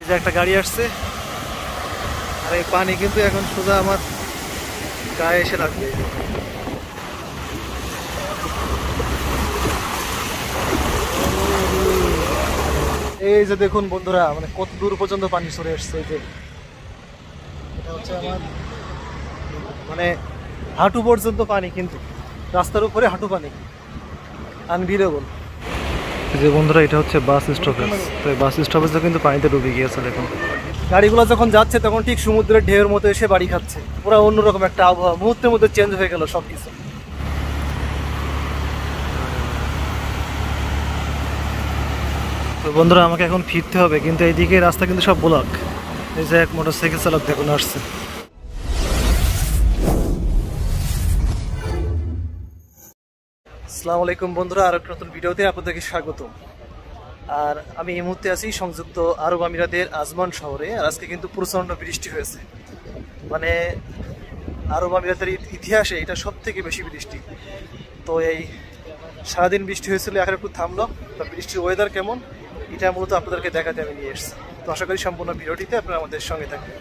যে একটা গাড়ি আসছে আর এই পানি কিন্তু এখন সোজা আমার গায়ে এসে লাগবে। এই যে দেখুন বন্ধুরা, মানে কত দূর পর্যন্ত পানি সরে আসছে। এই যে এটা হচ্ছে আমার মানে হাঁটু পর্যন্ত পানি, কিন্তু রাস্তার উপরে হাঁটু পানি, আনবিলেবল। যে বন্ধুরা, এটা হচ্ছে বাস স্টপেজ। তো এই বাস স্টপেজও কিন্তু পানিতে ডুবে গিয়েছে। দেখুন গাড়িগুলো যখন যাচ্ছে তখন ঠিক সমুদ্রের ঢেউয়ের মতো এসে বাড়ি খাচ্ছে। পুরো অন্যরকম একটা আবহাওয়া মুহূর্তের মধ্যে চেঞ্জ হয়ে গেল সবকিছু। তো বন্ধুরা, আমাকে এখন ফিরতে হবে, কিন্তু এইদিকে রাস্তা কিন্তু সব ব্লক। এই যে এক মোটরসাইকেল চালক দেখুন আসছে। আসসালামু আলাইকুম বন্ধুরা, আর একটা নতুন ভিডিওতে আপনাদেরকে স্বাগত। আর আমি এই মুহূর্তে আছি সংযুক্ত আরব আমিরাতের আজমান শহরে। আর আজকে কিন্তু প্রচণ্ড বৃষ্টি হয়েছে, মানে আরব আমিরাতের ইতিহাসে এটা সব থেকে বেশি বৃষ্টি। তো এই সারাদিন বৃষ্টি হয়েছিল, এখন একটু থামলো। তো বৃষ্টির ওয়েদার কেমন এটা মূলত আপনাদেরকে দেখাতে আমি নিয়ে এসেছি। তো আশা করি সম্পূর্ণ ভিডিওটিতে আপনারা আমাদের সঙ্গে থাকবেন।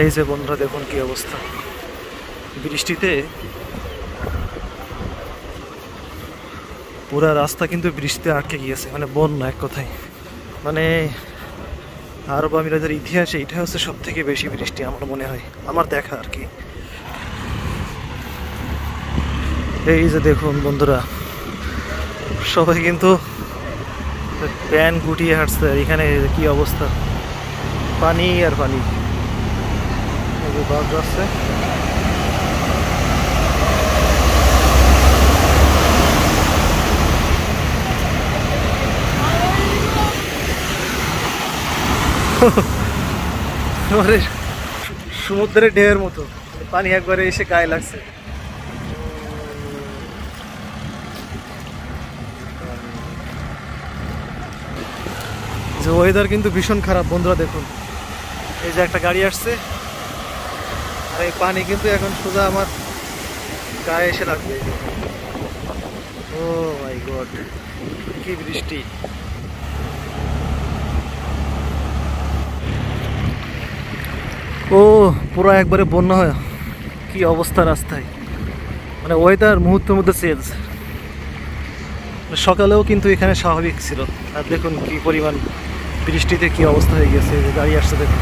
এই যে বন্ধুরা, দেখুন কি অবস্থা বৃষ্টিতে। পুরা রাস্তা কিন্তু বৃষ্টিতে আটকে গিয়েছে, মানে বন্যা এক কথায়। মানে আরব আমিরাতের ইতিহাসে এটা হচ্ছে সব থেকে বেশি বৃষ্টি আমার মনে হয়, আমার দেখা আর কি। এই যে দেখুন বন্ধুরা, সবাই কিন্তু প্যান্ট গুটিয়ে হাঁটছে। এখানে কি অবস্থা, পানি আর পানি। এই যে বাস যাচ্ছে। সমুদ্রের ঢেউয়ের মতো পানি একবারে এসে গায়ে লাগছে। যে ওয়েদার কিন্তু ভীষণ খারাপ বন্ধুরা, দেখুন এই যে একটা গাড়ি আসছে আর এই পানি কিন্তু এখন সোজা আমার গায়ে এসে লাগবে। ও মাই গড, কি বৃষ্টি! ও পুরো একবারে বন্যা হয়, কি অবস্থা রাস্তায়। মানে ওয়েদার মুহূর্তের মধ্যে চেঞ্জ। সকালেও কিন্তু এখানে স্বাভাবিক ছিল, আর দেখুন কি পরিমাণ বৃষ্টিতে কি অবস্থা হয়ে গেছে। গাড়ি আসছে দেখুন।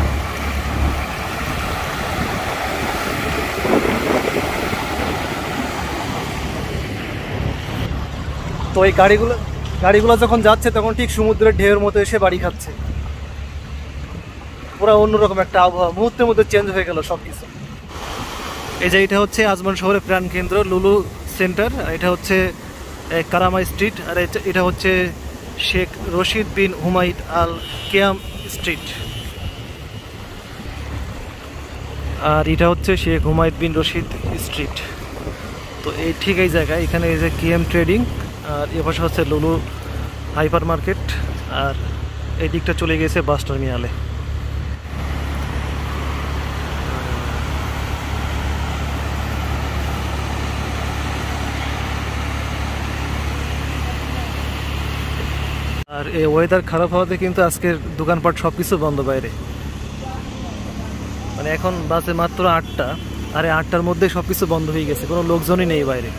তো এই গাড়িগুলো যখন যাচ্ছে তখন ঠিক সমুদ্রের ঢেউয়ের মতো এসে বাড়ি খাচ্ছে। পুরো অন্যরকম একটা আবহাওয়া মুহূর্তের মধ্যে চেঞ্জ হয়ে গেল সবকিছু। এই যে এটা হচ্ছে আজমান শহরের প্রাণ কেন্দ্র লুলু সেন্টার। এটা হচ্ছে কারামা স্ট্রিট। আর এটা হচ্ছে শেখ রশিদ বিন হুমায়দ আল কেয়াম স্ট্রিট। আর এটা হচ্ছে শেখ হুমায়দ বিন রশিদ স্ট্রিট। তো এই ঠিক এই জায়গায়, এখানে এই যে কেএম ট্রেডিং, আর এ পাশে হচ্ছে লুলু হাইপার মার্কেট, আর এই দিকটা চলে গেছে বাস টার্মিনালে। আর এই ওয়েদার খারাপ হওয়াতে কিন্তু আজকের দোকানপাট সব কিছু বন্ধ বাইরে। মানে এখন বাজে মাত্র 8টা, আর এই 8টার মধ্যে সব কিছু বন্ধ হয়ে গেছে, কোনো লোকজনই নেই বাইরে।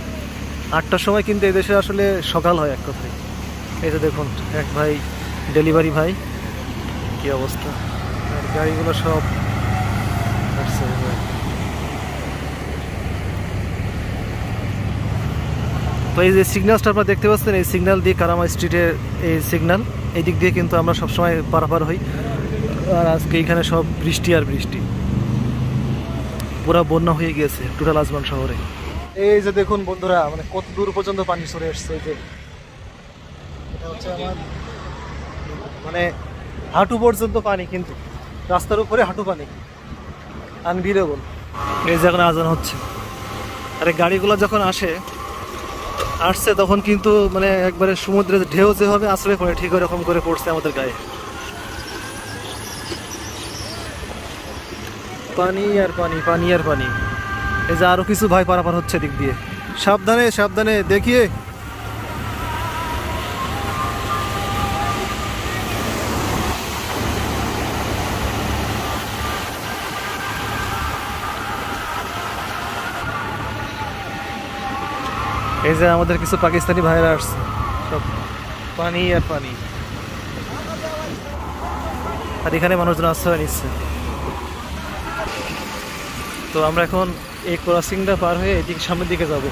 8টার সময় কিন্তু এই দেশে আসলে সকাল হয় এক কথায়। এই যে দেখুন এক ভাই, ডেলিভারি ভাই, কি অবস্থা। আর গাড়িগুলো সব আসছে। তো এই যে সিগন্যালটা আপনারা দেখতে পাচ্ছেন, এই সিগন্যাল দিয়ে কারামা স্ট্রিটের এই সিগন্যাল, এই দিক দিয়ে কিন্তু আমরা সবসময় পারাপার হই। আর আজকে এখানে সব বৃষ্টি আর বৃষ্টি, পুরো বন্যা হয়ে গিয়েছে টোটাল আজমান শহরে। এই যে দেখুন বন্ধুরা, মানে কত দূর পর্যন্ত পানি সরে আসছে। এই যে এটা হচ্ছে আমার মানে হাঁটু পর্যন্ত পানি, কিন্তু রাস্তার উপরে হাঁটু পানি, আনবিলেবল। এই যে এখন আজান হচ্ছে, আরে গাড়িগুলো যখন আসছে তখন কিন্তু মানে একবারে সমুদ্রের ঢেউ যেভাবে আছড়ে পড়ে ঠিক ওরকম করে পড়ছে আমাদের গায়ে। পানি আর পানি, পানি আর পানি। এই যে আরো কিছু ভাই পারাপার হচ্ছে দিক দিয়ে। সাবধানে সাবধানে দেখিয়ে। এই যে আমাদের কিছু পাকিস্তানি ভাইরা আসছে, সব পানি আর পানি, আর এখানে মানুষজন আশ্রয় নিচ্ছে। তো আমরা এখন এই ক্রসিংটা পার হয়ে এদিকে সামনের দিকে যাবো।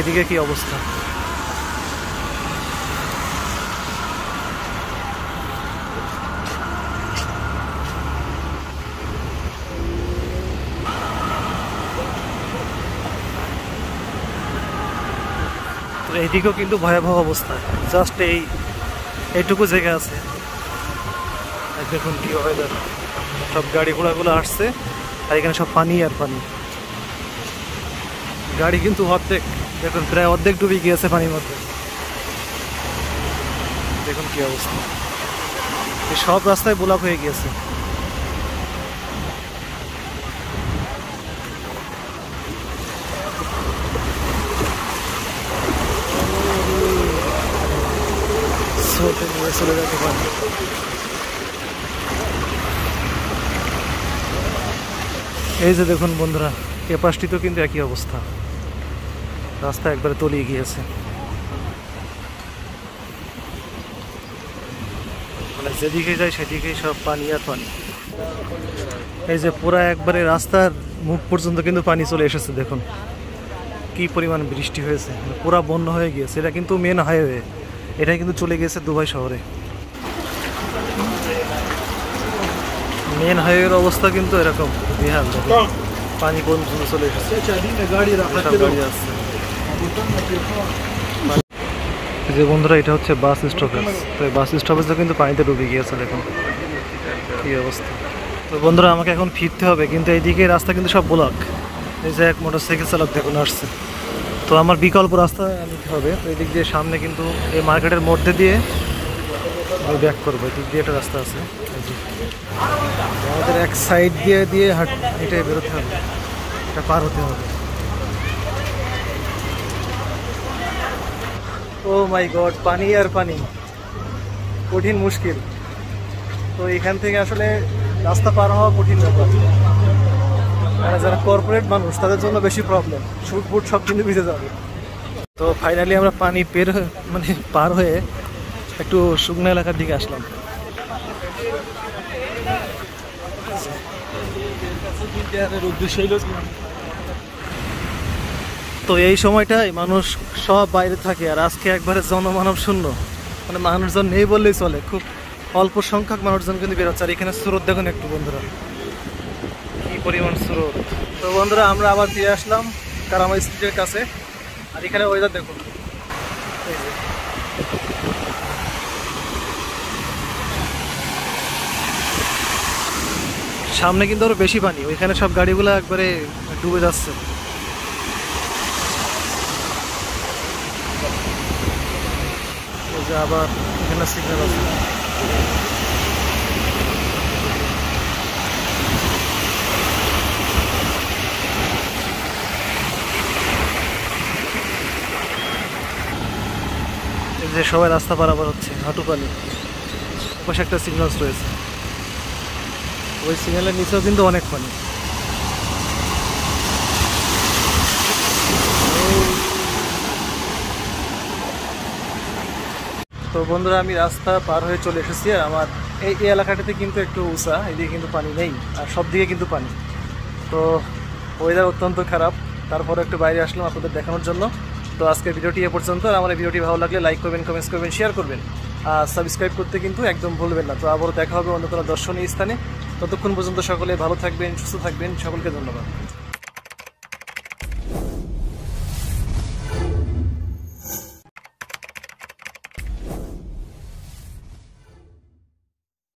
এদিকে কি অবস্থা। তো এইদিকেও কিন্তু ভয়াবহ অবস্থা, জাস্ট এইটুকু জায়গা আছে। দেখুন কি ওয়েদার, সব গাড়ি ঘোড়াগুলো আসছে আর এখানে সব পানি আর পানি। গাড়ি কিন্তু অর্ধেক, দেখুন প্রায় অর্ধেক ডুবে গিয়েছে পানির মধ্যে। দেখুন কি অবস্থা, সব রাস্তায় ব্লক হয়ে গিয়েছে। চলে যেতে পারে। এই যে দেখুন বন্ধুরা, এ পাশটিতেও কিন্তু একই অবস্থা, রাস্তা একবারে তলিয়ে গিয়েছে। মানে যেদিকে যায় সেদিকেই সব পানি আর পানি। এই যে পুরা একবারে রাস্তার মুখ পর্যন্ত কিন্তু পানি চলে এসেছে। দেখুন কি পরিমাণ বৃষ্টি হয়েছে, পুরা বন্যা হয়ে গিয়েছে। এটা কিন্তু মেন হাইওয়ে, এটাই কিন্তু চলে গিয়েছে দুবাই শহরে। মেন হাইওয়ের অবস্থা কিন্তু এরকম বিহার, পানি পর্যন্ত চলে এসেছে। যে বন্ধুরা, এটা হচ্ছে বাস স্টপেজ। তো এই বাস স্টপেজও কিন্তু পানিতে ডুবে গিয়েছে। দেখুন কি অবস্থা। তো বন্ধুরা, আমাকে এখন ফিরতে হবে, কিন্তু এইদিকে রাস্তা কিন্তু সব ব্লক। এই যে এক মোটরসাইকেল চালক দেখুন আসছে, তো আমার বিকল্প রাস্তা নিতে হবে। তো এদিক দিয়ে সামনে কিন্তু এই মার্কেটের মধ্যে দিয়ে আমি ব্যাক করবো। এদিক দিয়ে একটা রাস্তা আছে, আমাদের এক সাইড দিয়ে দিয়ে হেঁটে বেরোতে হবে, এটা পার হতে হবে। ও মাই গড, পানি আর পানি, কঠিন মুশকিল। তো এখান থেকে আসলে রাস্তা পার হওয়া কঠিন ব্যাপার। মানে যারা কর্পোরেট মানুষ তাদের জন্য বেশি প্রবলেম, শুট ফুট সব কিন্তু ভিজে যাবে। তো ফাইনালি আমরা পানি পার হয়ে একটু শুকনো এলাকার দিকে আসলাম। তো এই সময়টাই মানুষ সব বাইরে থাকে, আর আজকে একবারে জনমানব শূন্য, মানে মানুষজন নেই বললেই চলে। খুব অল্প সংখ্যক মানুষজন কিন্তু বেরোচ্ছে। আর এখানে স্রোত দেখুন একটু বন্ধুরা, কি পরিমাণ স্রোত। তো বন্ধুরা, আমরা আবার ফিরে আসলাম কারামা স্ট্রিটের কাছে। আর এখানে ওয়েদার দেখুন, সামনে কিন্তু আরো বেশি পানি, ওইখানে সব গাড়িগুলো একবারে ডুবে যাচ্ছে। আবার এখানে সিগন্যাল আছে। এই যে সবাই রাস্তা পারাপার হচ্ছে, হাঁটু পানি। পাশে একটা সিগন্যাল রয়েছে, ওই সিগন্যালের নিচেও কিন্তু অনেক পানি। তো বন্ধুরা, আমি রাস্তা পার হয়ে চলে এসেছি। আর আমার এই এলাকাটাতে কিন্তু একটু উঁচা, এদিকে কিন্তু পানি নেই, আর সব দিকে কিন্তু পানি। তো ওয়েদার অত্যন্ত খারাপ, তারপরে একটু বাইরে আসলাম আপনাদের দেখানোর জন্য। তো আজকের ভিডিওটি এ পর্যন্ত। আর আমার এই ভিডিওটি ভালো লাগলে লাইক করবেন, কমেন্টস করবেন, শেয়ার করবেন, আর সাবস্ক্রাইব করতে কিন্তু একদম ভুলবেন না। তো আবারও দেখা হবে অন্য কোনো দর্শনীয় স্থানে। ততক্ষণ পর্যন্ত সকলে ভালো থাকবেন, সুস্থ থাকবেন। সকলকে ধন্যবাদ।